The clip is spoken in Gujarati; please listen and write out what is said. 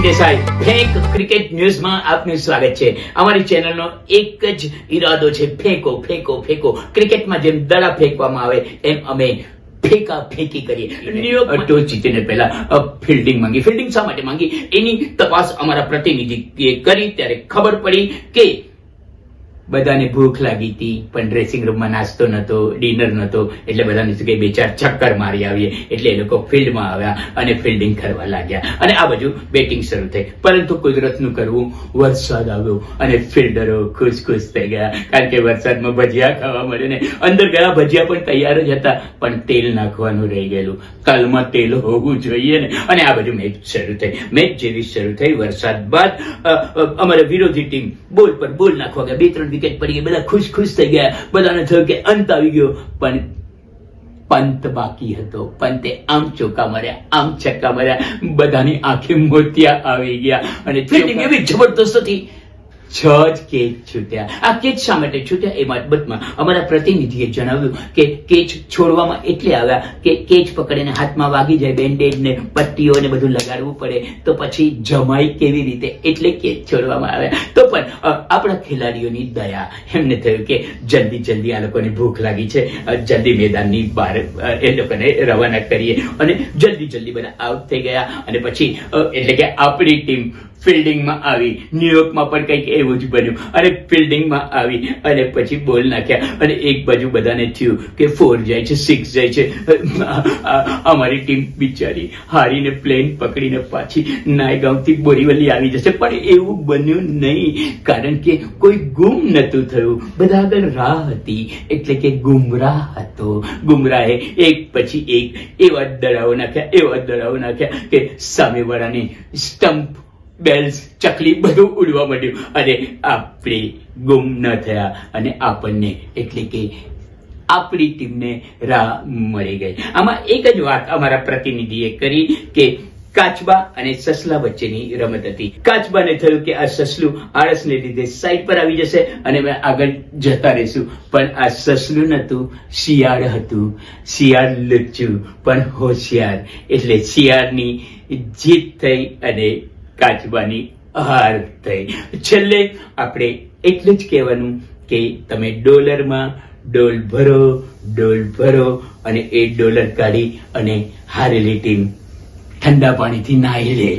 દેસાઈ ફેક ક્રિકેટ ન્યૂઝમાં આપનું સ્વાગત છે। અમારી ચેનલનો એક જ ઈરાદો છે, ફેંકો ફેંકો ફેંકો। ક્રિકેટમાં જેમ દડા ફેંકવામાં આવે એમ અમે ફેંકા ફેંકી કરીએ। ટોસ જીતીને પહેલા ફિલ્ડિંગ માંગી। ફિલ્ડિંગ શા માટે માંગી એની તપાસ અમારા પ્રતિનિધિએ કરી ત્યારે ખબર પડી કે બધાને ભૂખ લાગી હતી, પણ ડ્રેસિંગ રૂમમાં નાસ્તો નતો, ડિનર નતો, એટલે બધાને કે બે ચાર ચક્કર મારી આવીએ, એટલે એ લોકો ફિલ્ડમાં આવ્યા અને ફિલ્ડિંગ કરવા લાગ્યા અને આ બાજુ બેટિંગ શરૂ થઈ। પરંતુ કુદરતનું કરવું, વરસાદ આવ્યો અને ફિલ્ડરો ખુશ ખુશ થઈ ગયા, કારણ કે વરસાદમાં ભજીયા ખાવા મળે ને અંદર ગયા ભજીયા પણ તૈયાર જ હતા, પણ તેલ નાખવાનું રહી ગયેલું। તલમાં તેલ હોવું જોઈએ ને। અને આ બાજુ મેચ શરૂ થઈ। મેચ જેવી શરૂ થઈ, વરસાદ બાદ અમારા વિરોધી ટીમ બોલ પર બોલ નાખવા ગયા, 2-3 વિકેટ પડી ગઈ, બધા ખુશ ખુશ થઈ ગયા, બધાને થયું કે અંત આવી ગયો, પણ પંત બાકી હતો। પંતે આમ ચોકા માર્યા, આમ છક્કા માર્યા, બધાની આંખે મોતિયા આવી ગયા અને ફિલ્ડિંગ એવી જબરદસ્ત હતી, 6 જ કેચ છૂટ્યા। આ કેચ શા માટે છૂટ્યા એ બાબતમાં અમારા પ્રતિનિધિએ જણાવ્યું કે કેચ છોડવામાં એટલે આવ્યા કે કેચ પકડીને હાથમાં વાગી જાય, બેન્ડેજ ને પટ્ટીઓ ને બધું લગાડવું પડે, તો પછી જમાય કેવી રીતે, એટલે કેચ છોડવામાં આવ્યા। તો પણ આપણા ખેલાડીઓની દયા, એમને થયું કે જલ્દી જલ્દી આ લોકોને ભૂખ લાગી છે, જલ્દી મેદાનની બહાર એ લોકોને રવાના કરીએ, અને જલ્દી જલ્દી બધા આઉટ થઈ ગયા। અને પછી એટલે કે આપણી ટીમ ફિલ્ડિંગમાં આવી। ન્યુયોર્કમાં પણ કંઈક એવું જ બન્યું, અને ફિલ્ડિંગમાં આવી અને પછી બોલ નાખ્યા, અને એક બાજુ બધાને થયું કે 4 જાય છે, 6 જાય છે। અમારી ટીમ બિચારી હારીને પ્લેન પકડીને પાછી નાયગાંવથી બોરીવલી આવી જશે, પણ એવું બન્યું નહીં, કારણ કે કોઈ ગુમ નતું થયું, બધા આગળ રાહ હતી, એટલે કે ગુમરાહ હતો। ગુમરાહે એક પછી એક એવા દડાઓ નાખ્યા કે સામેવાળાની સ્ટમ્પ, બેલ્સ, ચકલી બધું ઉડવા માંડ્યું, અને આપણે ગુમ ન થયા, અને આપણને એટલે કે આપણી ટીમને રાહ મળી ગઈ। આમાં એક જ વાત અમારા પ્રતિનિધિએ કરી કે કાચબા અને સસલા વચ્ચેની રમત હતી। કાચબાને થયું કે આ સસલું આળસને લીધે સાઈડ પર આવી જશે અને અમે આગળ જતા રહીશું, પણ આ સસલું નતું, શિયાળ હતું। શિયાળ લુચ્ચું પણ હોશિયાર, એટલે શિયાળની જીત થઈ અને કાચબાની હાર થઈ। છેલ્લે આપણે એટલું જ કહેવાનું કે તમે ડોલરમાં ડોલ ભરો અને એ ડોલર કાઢી અને હારેલી ટીમ ઠંડા પાણીથી નાહી લે।